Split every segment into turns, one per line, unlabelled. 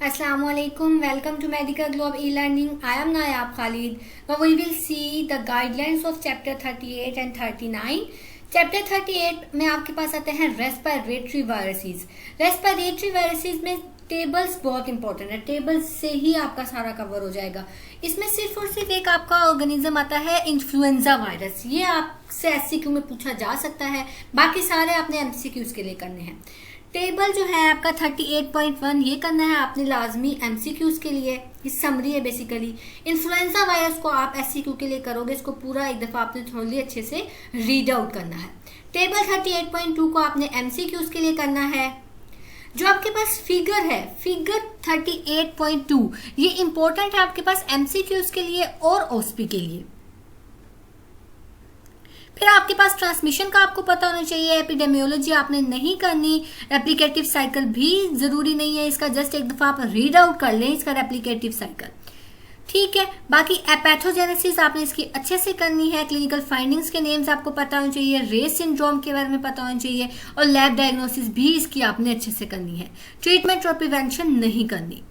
Assalamualaikum. Welcome to Medical Globe e-learning. I am Nayab Khalid. Now we will see the guidelines of chapter 38 and 39. Chapter 38 में आपके पास आते हैं respiratory viruses. Respiratory viruses में tables बहुत important है, tables से ही आपका सारा कवर हो जाएगा। इसमें सिर्फ और सिर्फ एक आपका ऑर्गेनिज्म आता है इन्फ्लुएंजा वायरस, ये आपसे एससीक्यू में पूछा जा सकता है, बाकी सारे आपने एमसीक्यूज के लिए करने हैं। टेबल जो है आपका 38.1 ये करना है आपने लाजमी एमसीक्यूज के लिए, ये समरी है बेसिकली। इन्फ्लुएंजा वायरस को आप एससीक्यू के लिए करोगे, इसको पूरा एक दफा आपने थोड़ी अच्छे से रीड आउट करना है। टेबल 38.2 को आपने एमसीक्यूज के लिए करना है। जो आपके पास फिगर है, फिगर 38.2 ये इंपॉर्टेंट है आपके पास एमसीक्यूज के लिए और ओएसपी के लिए। फिर आपके पास ट्रांसमिशन का आपको पता होना चाहिए, एपिडेमियोलॉजी आपने नहीं करनी, रेप्लिकेटिव साइकिल भी जरूरी नहीं है इसका, जस्ट एक दफा आप रीड आउट कर लें इसका रेप्लिकेटिव साइकिल, ठीक है। बाकी एपैथोजेनेसिस आपने इसकी अच्छे से करनी है, क्लिनिकल फाइंडिंग्स के नेम्स आपको पता होने चाहिए, रेस सिंड्रोम के बारे में पता होना चाहिए और लैब डायग्नोसिस भी इसकी आपने अच्छे से करनी है। ट्रीटमेंट और प्रिवेंशन नहीं करनी।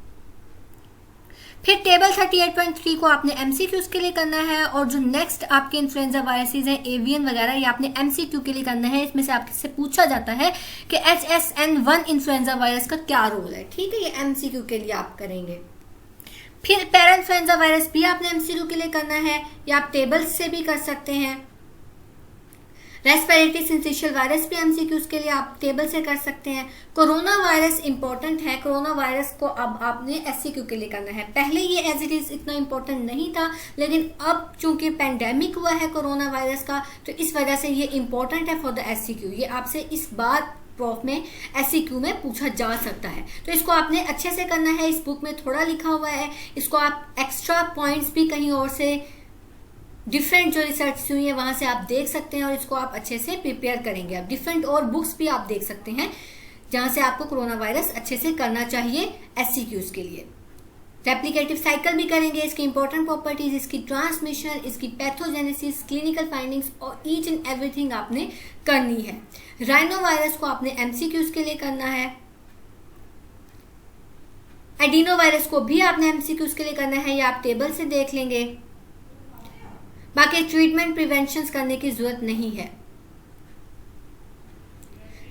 फिर टेबल 38.3 को आपने एमसीक्यूज के लिए करना है और जो नेक्स्ट आपके इन्फ्लुएंजा वायरसेस हैं एवियन वगैरह ये आपने एमसीक्यू के लिए करना है। इसमें से आपसे पूछा जाता है कि HSN1 इन्फ्लुएंजा वायरस का क्या रोल है, ठीक है, ये एमसीक्यू के लिए आप करेंगे। फिर पैरा इन्फ्लुएंजा वायरस भी आपने एमसीक्यू के लिए करना है, या आप टेबल से भी कर सकते हैं। रेस्पिरेटरी सिंसिशियल वायरस भी एमसीक्यूज के लिए आप टेबल से कर सकते हैं। कोरोना वायरस इंपॉर्टेंट है, कोरोना वायरस को अब आपने एससीक्यू के लिए करना है। पहले ये एज इट इज इतना इंपॉर्टेंट नहीं था, लेकिन अब चूंकि पैंडेमिक हुआ है कोरोना वायरस का, तो इस वजह से ये इंपॉर्टेंट है फॉर द एससीक्यू। ये आपसे इस बार प्रॉफ में एससीक्यू में पूछा जा सकता है, तो इसको आपने अच्छे से करना है। इस बुक में थोड़ा लिखा हुआ है, इसको आप एक्स्ट्रा पॉइंट्स भी कहीं और से डिफरेंट जो रिसर्च हुई है वहां से आप देख सकते हैं और इसको आप अच्छे से प्रिपेयर करेंगे। आप डिफरेंट और बुक्स भी आप देख सकते हैं जहां से आपको कोरोना वायरस अच्छे से करना चाहिए एससीक्यूज के लिए। रेप्लिकेटिव साइकिल भी करेंगे, इसकी इंपॉर्टेंट प्रॉपर्टीज, इसकी ट्रांसमिशन, इसकी पैथोजेनेसिस, क्लिनिकल फाइंडिंग्स और ईच एंड एवरीथिंग आपने करनी है। राइनो वायरस को आपने एमसीक्यूज के लिए करना है। एडिनो वायरस को भी आपने एमसीक्यूज के लिए करना है, या आप टेबल से देख लेंगे। बाकी ट्रीटमेंट प्रिवेंशन करने की जरूरत नहीं है।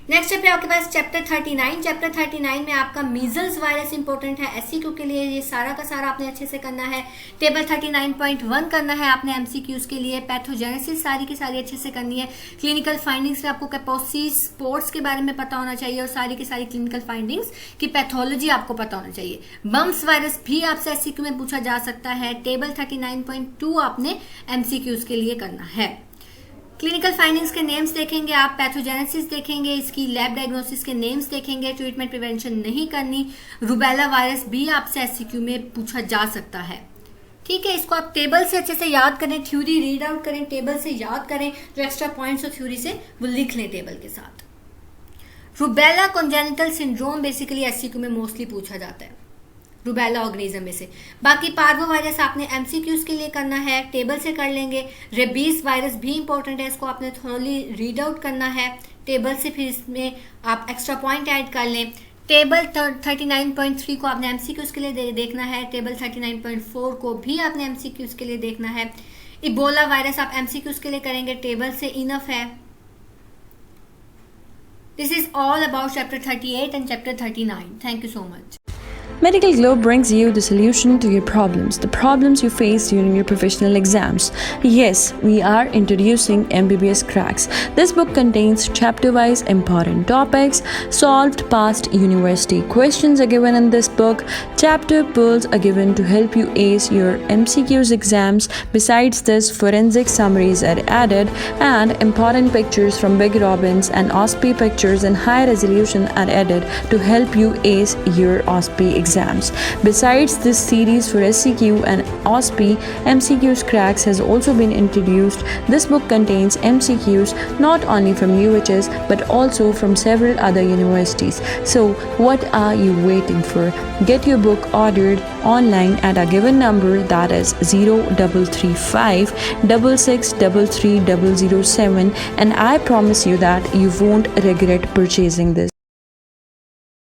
नेक्स्ट चैप्टर आपके पास चैप्टर 39। चैप्टर 39 में आपका मीजल्स वायरस इंपॉर्टेंट है एससीक्यू के लिए, ये सारा का सारा आपने अच्छे से करना है। टेबल 39.1 करना है आपने एमसीक्यूज के लिए। पैथोजेनेसिस सारी की सारी अच्छे से करनी है। क्लिनिकल फाइंडिंग्स में आपको कैपोसिस स्पोर्ट्स के बारे में पता होना चाहिए और सारी की सारी क्लिनिकल फाइंडिंग्स की पैथोलॉजी आपको पता होना चाहिए। बम्प्स वायरस भी आपसे एससीक्यू में पूछा जा सकता है। टेबल 39.2 आपने एमसीक्यूज के लिए करना है। क्लिनिकल फाइंडिंग्स के नेम्स देखेंगे आप, पैथोजेनेसिस देखेंगे, इसकी लैब डायग्नोसिस के नेम्स देखेंगे। ट्रीटमेंट प्रिवेंशन नहीं करनी। रूबेला वायरस भी आपसे एससीक्यू में पूछा जा सकता है, ठीक है। इसको आप टेबल से अच्छे से याद करें, थ्योरी रीड आउट करें, टेबल से याद करें, जो एक्स्ट्रा पॉइंट्स और थ्योरी से वो लिख लें टेबल के साथ। Rubella congenital syndrome basically SCQ में मोस्टली पूछा जाता है रूबेला ऑर्गेनिज्म में से। बाकी पार्वो वायरस आपने एमसीक्यूज के लिए करना है, टेबल से कर लेंगे। रेबीज वायरस भी इंपॉर्टेंट है, इसको आपने थोड़ी रीड आउट करना है टेबल से, फिर इसमें आप एक्स्ट्रा पॉइंट ऐड कर लें। टेबल 39.3 को आपने एमसीक्यूज के लिए देखना है। टेबल 39.4 को भी आपने एमसीक्यूज के लिए देखना है। इबोला वायरस आप एमसीक्यूज के लिए करेंगे, टेबल से इनफ है। This is all about chapter 38 and chapter 39। Thank you so much.
Medical Globe brings you the solution to your problems you face during your professional exams. Yes, we are introducing MBBS Cracks. This book contains chapter-wise important topics. Solved past university questions are given in this book. Chapter pearls are given to help you ace your MCQs exams. Besides this, forensic summaries are added and important pictures from Big Robins and OSPE pictures in high resolution are added to help you ace your OSPE exams. Besides this series for SCQ and OSPE, MCQs Cracks has also been introduced. This book contains MCQs not only from UHS but also from several other universities. So what are you waiting for? Get your book ordered online at a given number, that is 0335 6633 007, and I promise you that you won't regret purchasing this.